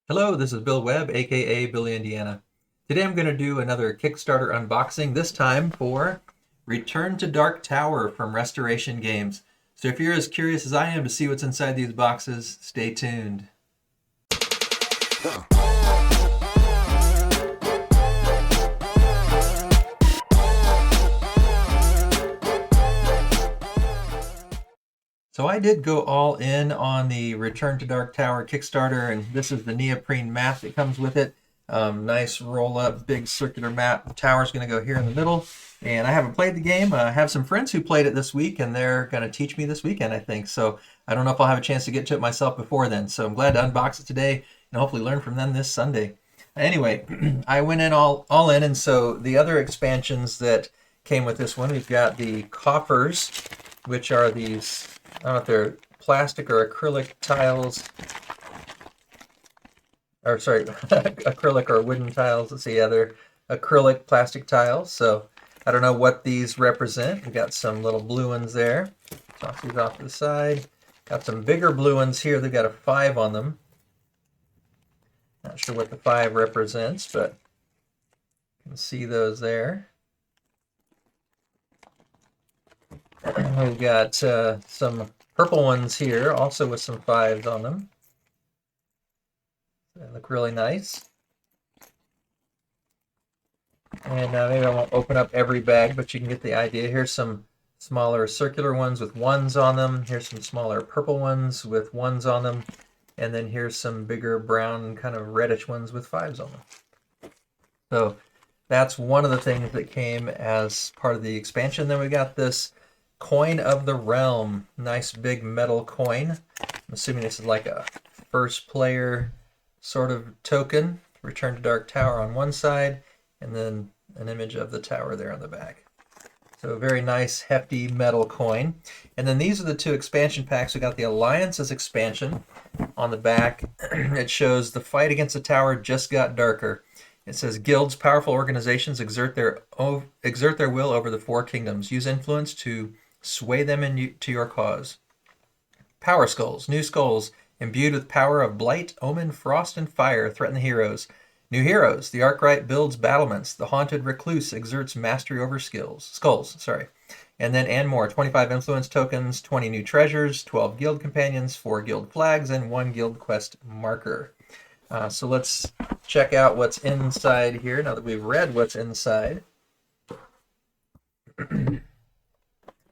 Hello, this is Bill Webb, aka Billy Indiana. Today I'm going to do another Kickstarter unboxing, this time for Return to Dark Tower from Restoration Games. So if you're as curious as I am to see what's inside these boxes, stay tuned. So I did go all in on the Return to Dark Tower Kickstarter, and this is the neoprene mat that comes with it. Nice roll-up, big circular mat. The tower's going to go here in the middle. And I haven't played the game. I have some friends who played it this week, and they're going to teach me this weekend, I think. So I don't know if I'll have a chance to get to it myself before then. So I'm glad to unbox it today and hopefully learn from them this Sunday. Anyway, I went in all in, and so the other expansions that came with this one, we've got the Coffers, which are these, I don't know if they're plastic or acrylic tiles, or sorry, acrylic or wooden tiles. Let's see, yeah, they're acrylic plastic tiles. So I don't know what these represent. We've got some little blue ones there. Toss these off to the side. Got some bigger blue ones here. They've got a 5 on them. Not sure what the 5 represents, but you can see those there. We've got some purple ones here, also with some 5s on them. They look really nice. And maybe I won't open up every bag, but you can get the idea. Here's some smaller circular ones with 1s on them. Here's some smaller purple ones with 1s on them. And then here's some bigger brown, kind of reddish ones with 5s on them. So that's one of the things that came as part of the expansion. Then we got this Coin of the Realm. Nice big metal coin. I'm assuming this is like a first player sort of token. Return to Dark Tower on one side, and then an image of the tower there on the back. So a very nice, hefty metal coin. And then these are the 2 expansion packs. We got the Alliances expansion. On the back, it shows the fight against the tower just got darker. It says guilds, powerful organizations exert their will over the 4 kingdoms. Use influence to sway them to your cause. Power skulls, new skulls, imbued with power of blight, omen, frost, and fire, threaten the heroes. New heroes, the Arkwright builds battlements. The haunted recluse exerts mastery over skulls. And more, 25 influence tokens, 20 new treasures, 12 guild companions, 4 guild flags, and 1 guild quest marker. So let's check out what's inside here now that we've read what's inside.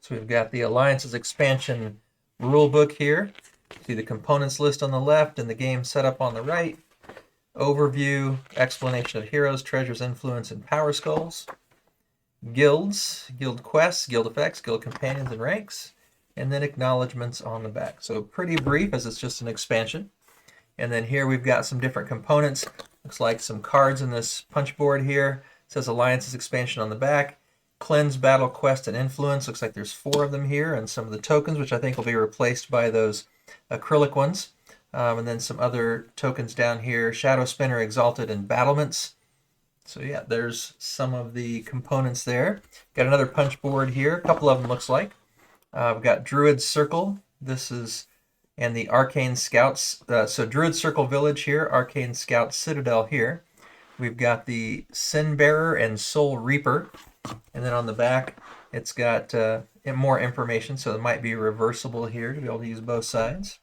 So we've got the Alliances expansion rulebook here. See the components list on the left and the game setup on the right. Overview, explanation of heroes, treasures, influence, and power skulls. Guilds, guild quests, guild effects, guild companions, and ranks. And then acknowledgments on the back. So pretty brief as it's just an expansion. And then here we've got some different components. Looks like some cards in this punch board here. It says Alliances expansion on the back. Cleanse, battle, quest, and influence. Looks like there's 4 of them here, and some of the tokens, which I think will be replaced by those acrylic ones. And then some other tokens down here. Shadow Spinner, Exalted, and Battlements. So yeah, there's some of the components there. Got another punch board here. A couple of them looks like. We've got Druid Circle. This is, and the Arcane Scouts. So Druid Circle Village here, Arcane Scouts Citadel here. We've got the Sin Bearer and Soul Reaper. And then on the back, it's got more information, so it might be reversible here to be able to use both sides.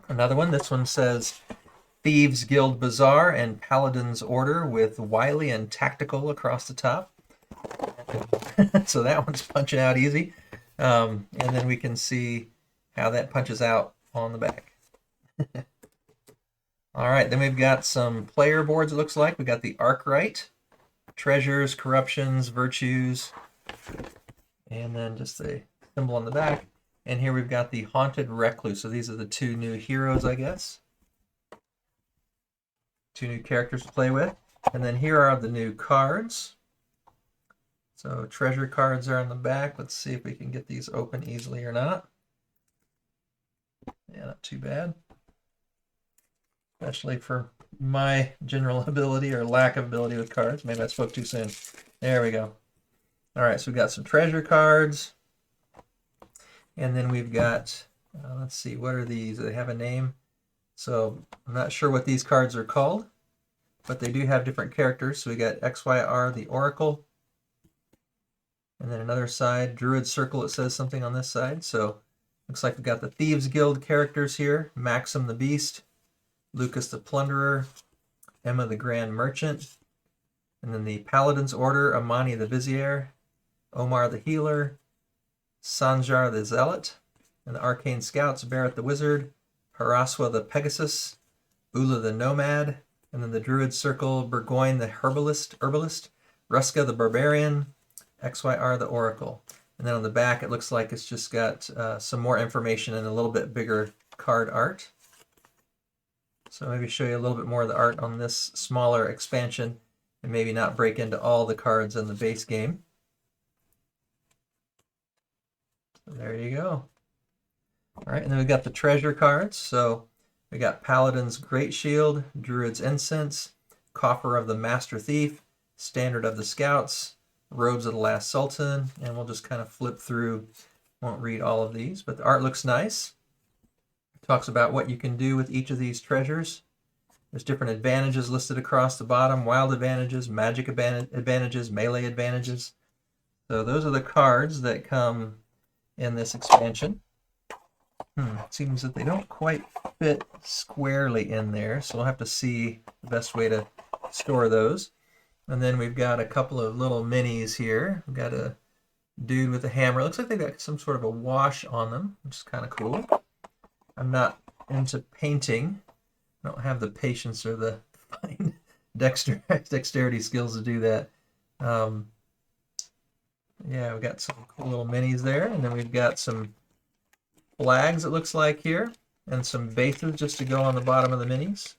Another one, this one says Thieves Guild Bazaar and Paladin's Order with Wily and Tactical across the top. So that one's punching out easy. And then we can see how that punches out on the back. All right, then we've got some player boards, it looks like. We've got the Arkwright. Treasures, corruptions, virtues, and then just the symbol on the back. And here we've got the Haunted Recluse. So these are the 2 new heroes, I guess. 2 new characters to play with. And then here are the new cards. So treasure cards are on the back. Let's see if we can get these open easily or not. Yeah, not too bad. Especially for my general ability or lack of ability with cards. Maybe I spoke too soon. There we go. All right, so we've got some treasure cards. And then we've got, let's see, what are these? Do they have a name? So I'm not sure what these cards are called, but they do have different characters. So we got XYR, the Oracle, and then another side, Druid Circle, it says something on this side. So looks like we've got the Thieves Guild characters here, Maxim the Beast, Lucas the Plunderer, Emma the Grand Merchant, and then the Paladin's Order, Amani the Vizier, Omar the Healer, Sanjar the Zealot, and the Arcane Scouts, Barrett the Wizard, Haraswa the Pegasus, Ula the Nomad, and then the Druid Circle, Burgoyne the Herbalist, Ruska the Barbarian, XYR the Oracle. And then on the back, it looks like it's just got some more information and a little bit bigger card art. So maybe show you a little bit more of the art on this smaller expansion and maybe not break into all the cards in the base game. So there you go. All right, and then we've got the treasure cards. So we got Paladin's Great Shield, Druid's Incense, Coffer of the Master Thief, Standard of the Scouts, Robes of the Last Sultan, and we'll just kind of flip through. Won't read all of these, but the art looks nice. It talks about what you can do with each of these treasures. There's different advantages listed across the bottom, wild advantages, magic advantages, melee advantages. So those are the cards that come in this expansion. It seems that they don't quite fit squarely in there, so we'll have to see the best way to store those. And then we've got a couple of little minis here. We've got a dude with a hammer. It looks like they've got some sort of a wash on them, which is kind of cool. I'm not into painting. I don't have the patience or the fine dexterity skills to do that. Yeah, we've got some cool little minis there. And then we've got some flags, it looks like here, and some bases just to go on the bottom of the minis.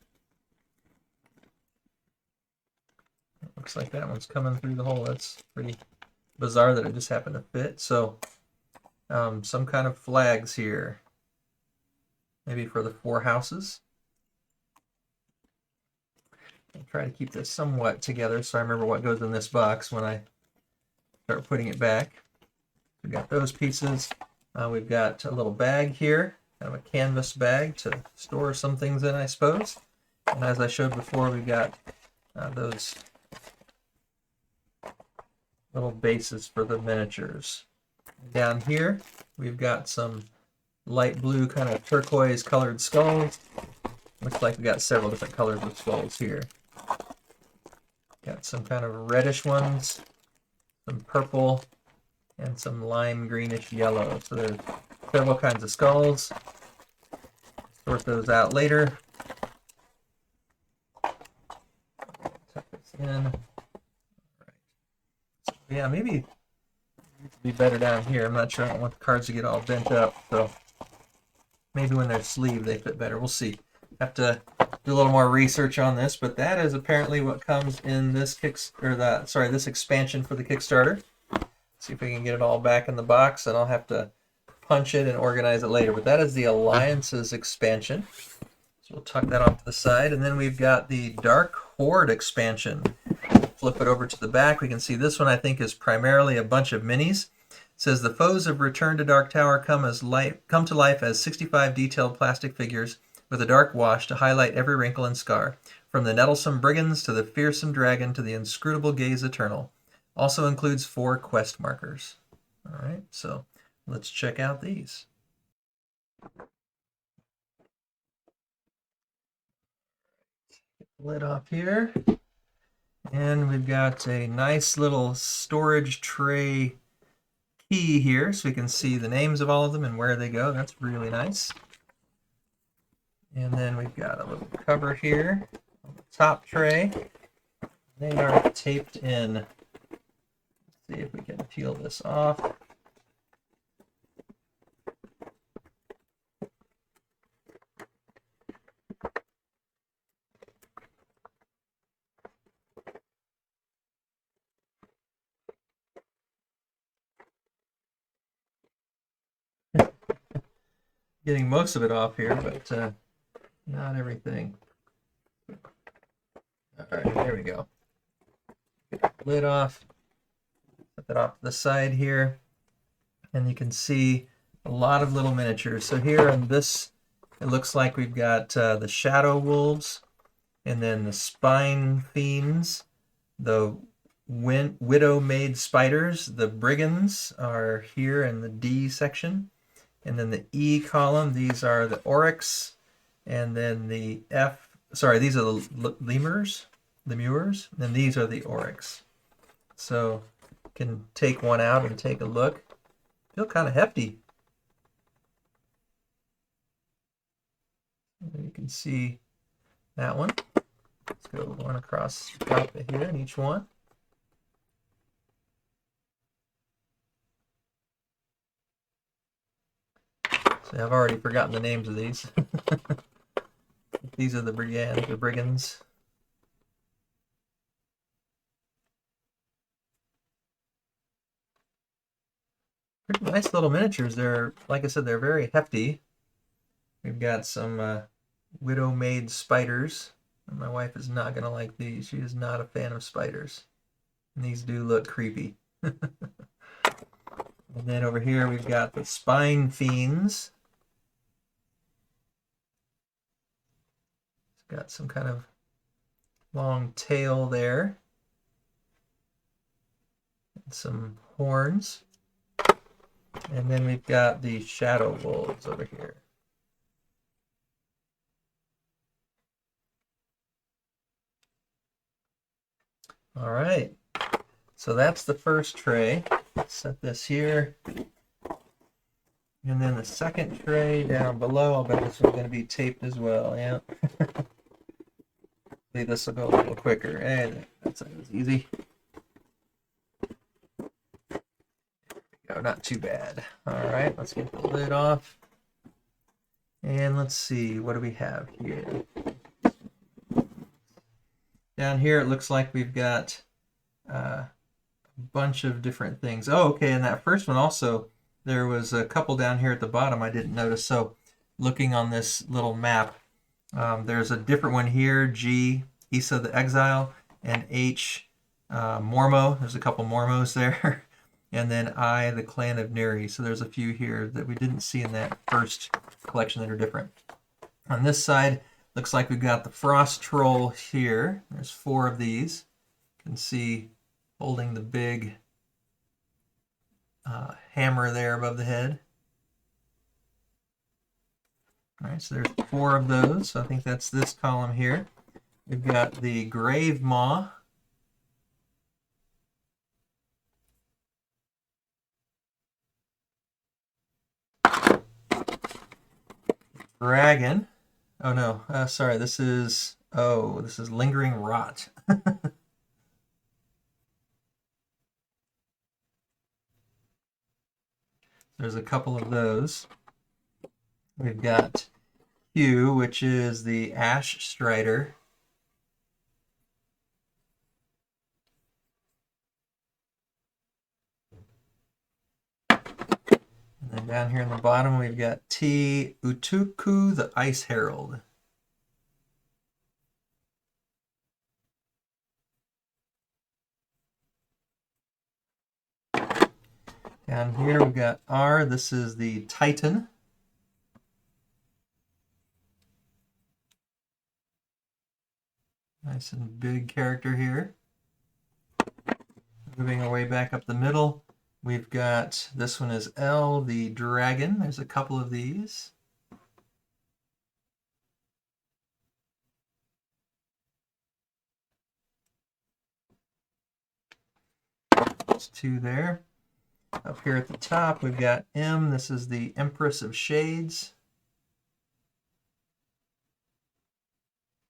Looks like that one's coming through the hole. That's pretty bizarre that it just happened to fit. So some kind of flags here, maybe for the 4 houses. I'll try to keep this somewhat together so I remember what goes in this box when I start putting it back. We've got those pieces. We've got a little bag here, kind of a canvas bag to store some things in, I suppose. And as I showed before, we've got those little bases for the miniatures. Down here, we've got some light blue, kind of turquoise colored skulls. Looks like we got several different colors of skulls here. Got some kind of reddish ones, some purple, and some lime greenish yellow. So there's several kinds of skulls. Sort those out later. Tuck this in. All right. So yeah, maybe it needs to be better down here. I'm not sure. I don't want the cards to get all bent up. So maybe when they're sleeved, they fit better. We'll see. Have to do a little more research on this, but that is apparently what comes in this this expansion for the Kickstarter. See if we can get it all back in the box, and I'll have to punch it and organize it later. But that is the Alliances expansion. So we'll tuck that off to the side. And then we've got the Dark Horde expansion. Flip it over to the back. We can see this one, I think, is primarily a bunch of minis. It says the foes of Return to Dark Tower come to life as 65 detailed plastic figures with a dark wash to highlight every wrinkle and scar, from the nettlesome brigands to the fearsome dragon to the inscrutable gaze eternal. Also includes 4 quest markers. All right, so let's check out these. Get the lid off here. And we've got a nice little storage tray key here, so we can see the names of all of them and where they go. That's really nice. And then we've got a little cover here on the top tray. They are taped in. Let's see if we can peel this off. Getting most of it off here, but not everything. All right, there we go. Get the lid off. Put that off to the side here. And you can see a lot of little miniatures. So here on this It looks like we've got the Shadow Wolves, and then the Spine Fiends, the Widow-Made Spiders, the Brigands are here in the D section. And then the E column, these are the Oryx, and then the F, sorry, these are the Lemurs, and these are the Oryx. So you can take one out and take a look. Feel kind of hefty. You can see that one. Let's go one across the top of here in each one. So I've already forgotten the names of these. These are the brigands. Pretty nice little miniatures. They're, like I said, they're very hefty. We've got some Widow-Made Spiders. My wife is not going to like these. She is not a fan of spiders. And these do look creepy. And then over here we've got the Spine Fiends. It's got some kind of long tail there. And some horns. And then we've got the Shadow Wolves over here. All right, so that's the first tray. Let's set this here. And then the second tray down below, I'll bet this one's going to be taped as well, yeah. Maybe this will go a little quicker. Hey, that's easy. There we go, not too bad. All right, let's get the lid off. And let's see, what do we have here? Down here, it looks like we've got a bunch of different things. Oh, okay, and that first one also, there was a couple down here at the bottom I didn't notice. So looking on this little map, there's a different one here, G, Issa the Exile, and H, Mormo. There's a couple Mormos there. And then I, the Clan of Neri. So there's a few here that we didn't see in that first collection that are different. On this side, looks like we've got the Frost Troll here. There's 4 of these. You can see holding the big hammer there above the head. All right, so there's 4 of those. So I think that's this column here. We've got the Grave Maw. Dragon. Oh no, sorry, this is Lingering Rot. There's a couple of those. We've got Hugh, which is the Ash Strider. And then down here in the bottom, we've got T. Utuku, the Ice Herald. Down here we've got R, this is the Titan. Nice and big character here. Moving our way back up the middle, we've got, this one is L, the Dragon. There's a couple of these. There's 2 there. Up here at the top, we've got M. This is the Empress of Shades.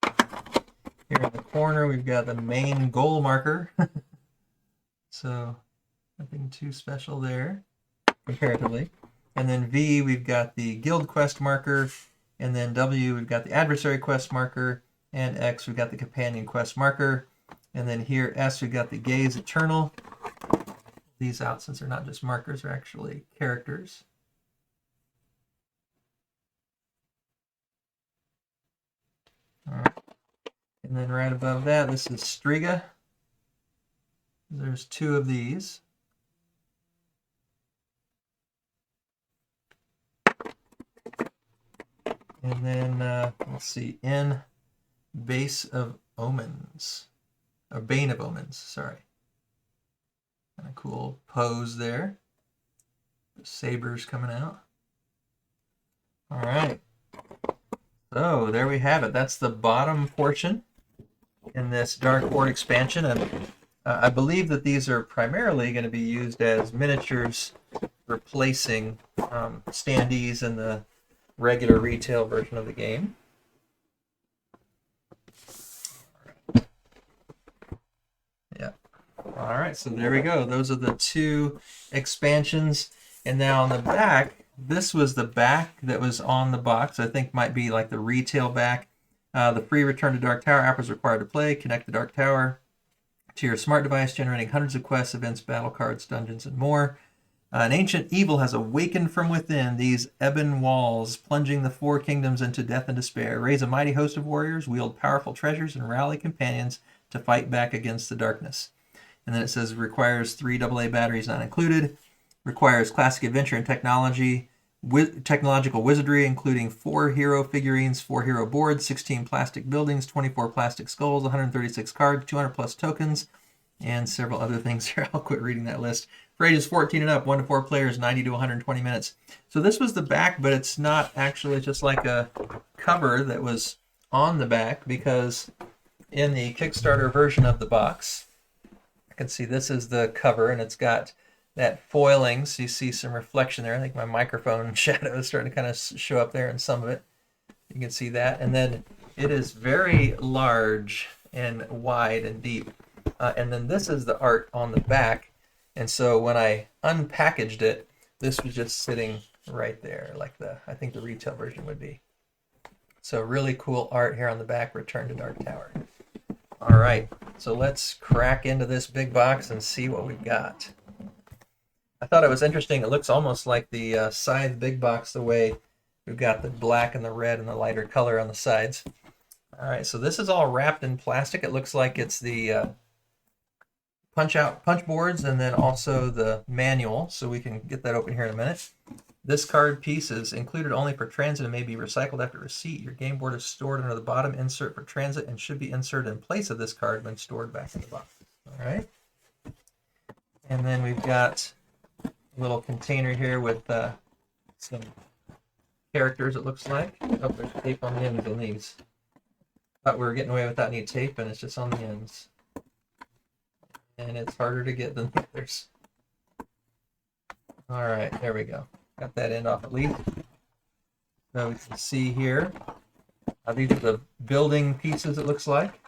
Here in the corner, we've got the main goal marker. So nothing too special there, comparatively. And then V, we've got the Guild Quest marker. And then W, we've got the Adversary Quest marker. And X, we've got the Companion Quest marker. And then here, S, we've got the Gaze Eternal. These out since they're not just markers, they're actually characters. All right. And then right above that, this is Striga. There's 2 of these. And then, let's see, in Base of Omens. Or Bane of Omens, sorry. Kind of cool pose there. The sabers coming out. All right. So there we have it. That's the bottom portion in this Dark Horde expansion. And I believe that these are primarily going to be used as miniatures replacing standees in the regular retail version of the game. Yeah. All right, so there we go. Those are the two expansions. And now on the back, this was the back that was on the box. I think might be like the retail back. The free Return to Dark Tower app is required to play. Connect the Dark Tower to your smart device, generating hundreds of quests, events, battle cards, dungeons, and more. An ancient evil has awakened from within these ebon walls, plunging the four kingdoms into death and despair. Raise a mighty host of warriors, wield powerful treasures, and rally companions to fight back against the darkness. And then it says requires 3 AA batteries not included. Requires classic adventure and technological wizardry, including 4 hero figurines, 4 hero boards, 16 plastic buildings, 24 plastic skulls, 136 cards, 200 plus tokens, and several other things here. I'll quit reading that list. For ages 14 and up, 1 to 4 players, 90 to 120 minutes. So this was the back, but it's not actually just like a cover that was on the back, because in the Kickstarter version of the box, I can see this is the cover, and it's got that foiling, so you see some reflection there. I think my microphone shadow is starting to kind of show up there in some of it. You can see that. And then it is very large and wide and deep. And then this is the art on the back. And so when I unpackaged it, this was just sitting right there, like I think the retail version would be. So really cool art here on the back, Return to Dark Tower. All right, so let's crack into this big box and see what we've got. I thought it was interesting. It looks almost like the Scythe big box, the way we've got the black and the red and the lighter color on the sides. All right, so this is all wrapped in plastic. It looks like it's the punch boards, and then also the manual, so we can get that open here in a minute. This card piece is included only for transit and may be recycled after receipt. Your game board is stored under the bottom insert for transit and should be inserted in place of this card when stored back in the box. All right. And then we've got a little container here with some characters, it looks like. Oh, there's tape on the ends on these. Thought we were getting away without any tape, and it's just on the ends. And it's harder to get than the others. All right, there we go. Got that end off at least. So we can see here. These are the building pieces, it looks like.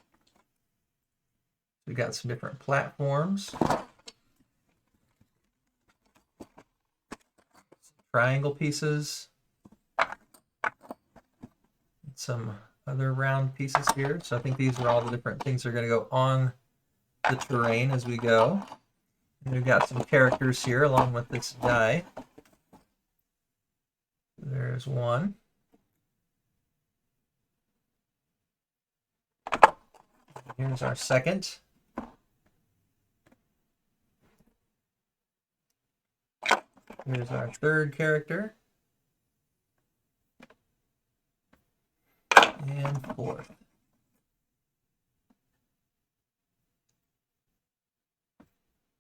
We got some different platforms. Some triangle pieces. Some other round pieces here. So I think these are all the different things that are going to go on the terrain as we go. And we've got some characters here along with this die. There's one. Here's our second. Here's our third character. And fourth.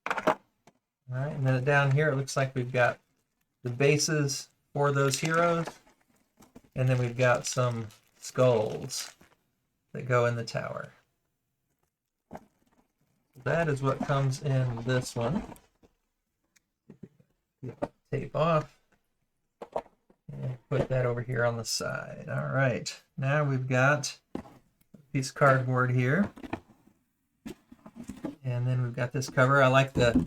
All right, and then down here it looks like we've got the bases for those heroes, and then we've got some skulls that go in the tower. That is what comes in this one. Tape off and put that over here on the side. All right, now we've got a piece of cardboard here, and then we've got this cover. I like the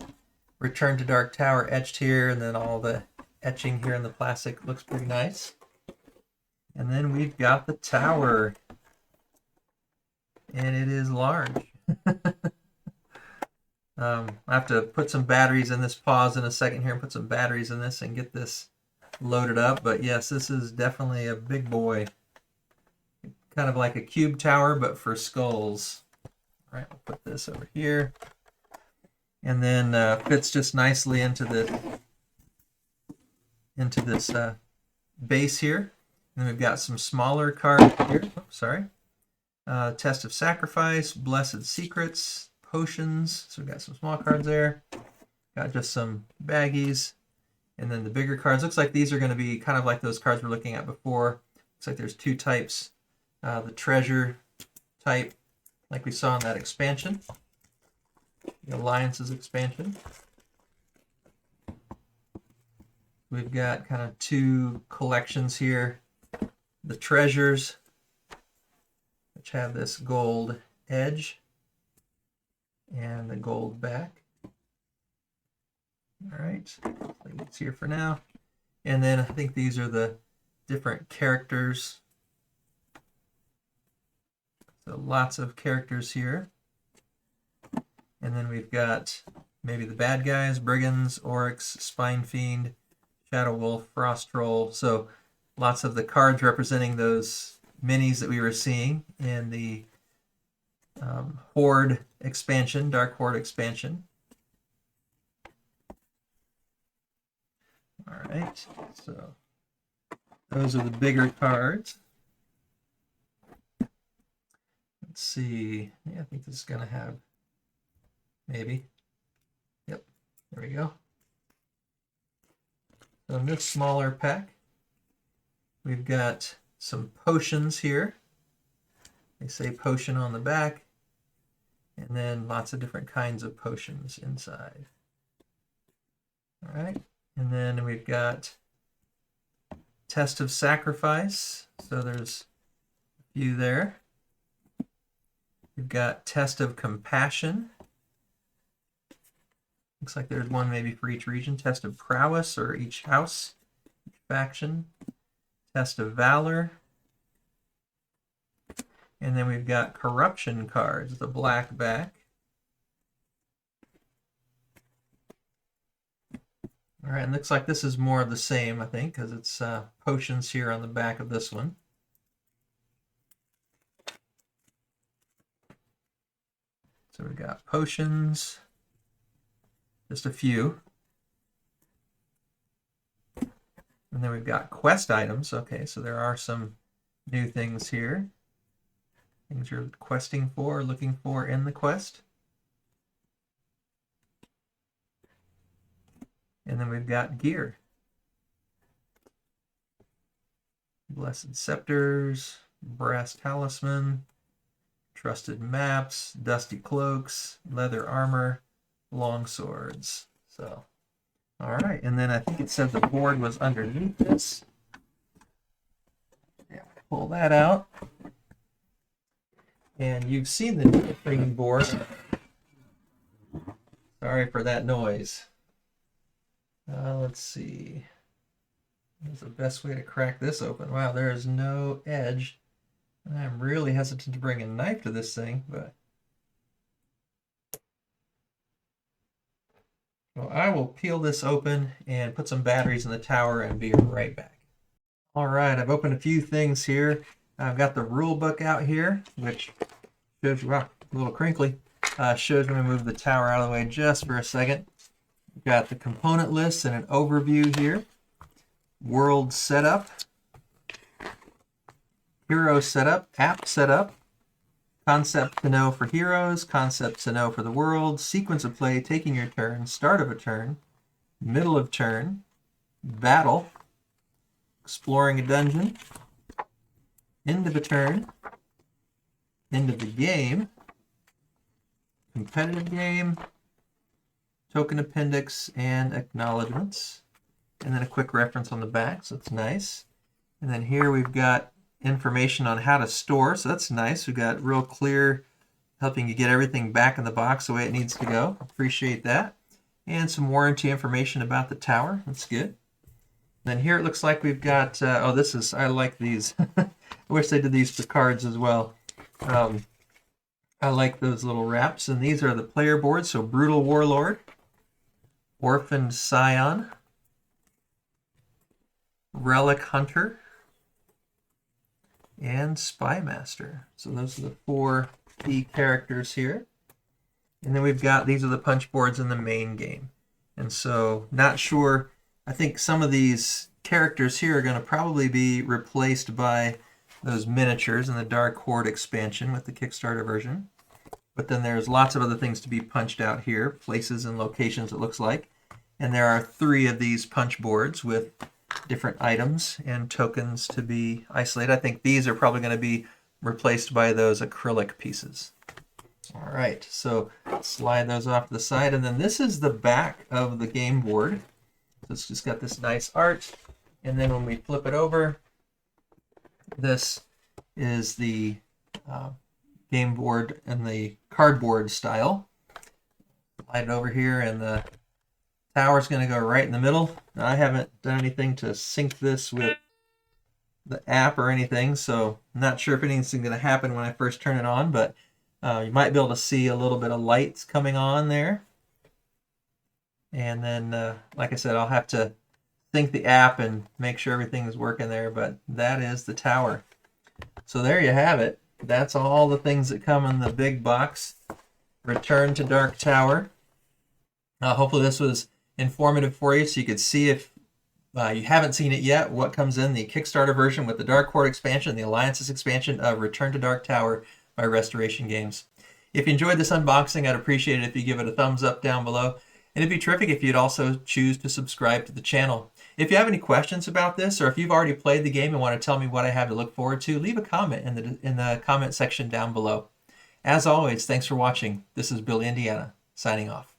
Return to Dark Tower etched here, and then all the etching here in the plastic looks pretty nice. And then we've got the tower, and it is large. I have to put some batteries in this, pause in a second here and put some batteries in this and get this loaded up. But yes, this is definitely a big boy. Kind of like a cube tower, but for skulls. All right, we'll put this over here. And then fits just nicely into this base here. And then we've got some smaller cards here. Oh, sorry. Test of Sacrifice, Blessed Secrets, Potions. So we've got some small cards there. Got just some baggies. And then the bigger cards. Looks like these are going to be kind of like those cards we're looking at before. Looks like there's two types. The treasure type, like we saw in that expansion. The Alliances expansion. We've got kind of two collections here. The treasures, which have this gold edge and the gold back. All right, it's here for now. And then I think these are the different characters. So lots of characters here. And then we've got maybe the bad guys, Brigands, Oryx, Spine Fiend, Shadow Wolf, Frost Troll. So lots of the cards representing those minis that we were seeing in the Horde expansion, Dark Horde expansion. All right, so those are the bigger cards. Let's see. Yeah, I think this is going to have maybe. Yep, there we go. So in this smaller pack, we've got some potions here. They say potion on the back, and then lots of different kinds of potions inside. All right, and then we've got Test of Sacrifice. So there's a few there. We've got Test of Compassion. Looks like there's one maybe for each region. Test of Prowess, or each house, each faction. Test of Valor. And then we've got Corruption cards, the black back. All right, and looks like this is more of the same, I think, because it's potions here on the back of this one. So we've got potions, just a few. And then we've got quest items. Okay, so there are some new things here. Things you're questing for, looking for in the quest. And then we've got gear. Blessed Scepters, Brass Talisman, Trusted Maps, Dusty Cloaks, Leather Armor, Long Swords. So, all right. And then I think it said the board was underneath this. Yeah, pull that out. And you've seen the neoprene board. Sorry for that noise. Let's see. What's the best way to crack this open? Wow, there is no edge. I'm really hesitant to bring a knife to this thing, but well, I will peel this open and put some batteries in the tower and be right back. All right, I've opened a few things here. I've got the rule book out here, which shows you, wow, a little crinkly. Shows me move the tower out of the way just for a second. We've got the component list and an overview here. World setup. Hero setup, app setup, concept to know for heroes, concept to know for the world, sequence of play, taking your turn, start of a turn, middle of turn, battle, exploring a dungeon, end of a turn, end of the game, competitive game, token appendix, and acknowledgements. And then a quick reference on the back, so that's nice. And then here we've got information on how to store, so that's nice. We've got real clear, helping you get everything back in the box the way it needs to go. Appreciate that. And some warranty information about the tower. That's good. Then here it looks like we've got, oh, this is, I like these. I wish they did these for cards as well. I like those little wraps. And these are the player boards. So Brutal Warlord, Orphaned Scion, Relic Hunter, and Spy Master. So those are the four key characters here. And then we've got, these are the punch boards in the main game. And so, not sure, I think some of these characters here are going to probably be replaced by those miniatures in the Dark Horde expansion with the Kickstarter version. But then there's lots of other things to be punched out here, places and locations it looks like. And there are 3 of these punch boards with different items and tokens to be isolated. I think these are probably going to be replaced by those acrylic pieces. All right, so slide those off to the side. And then this is the back of the game board. So it's just got this nice art. And then when we flip it over, this is the game board in the cardboard style. Slide it over here, and the tower's going to go right in the middle. Now, I haven't done anything to sync this with the app or anything, so I'm not sure if anything's going to happen when I first turn it on, but you might be able to see a little bit of lights coming on there. And then, like I said, I'll have to sync the app and make sure everything is working there, but that is the tower. So there you have it. That's all the things that come in the big box. Return to Dark Tower. Hopefully this was informative for you so you could see, if you haven't seen it yet, what comes in the Kickstarter version with the Dark Horde expansion, the Alliances expansion of Return to Dark Tower by Restoration Games. If you enjoyed this unboxing, I'd appreciate it if you give it a thumbs up down below. And it'd be terrific if you'd also choose to subscribe to the channel. If you have any questions about this, or if you've already played the game and want to tell me what I have to look forward to, leave a comment in the comment section down below. As always, thanks for watching. This is Bill Indiana, signing off.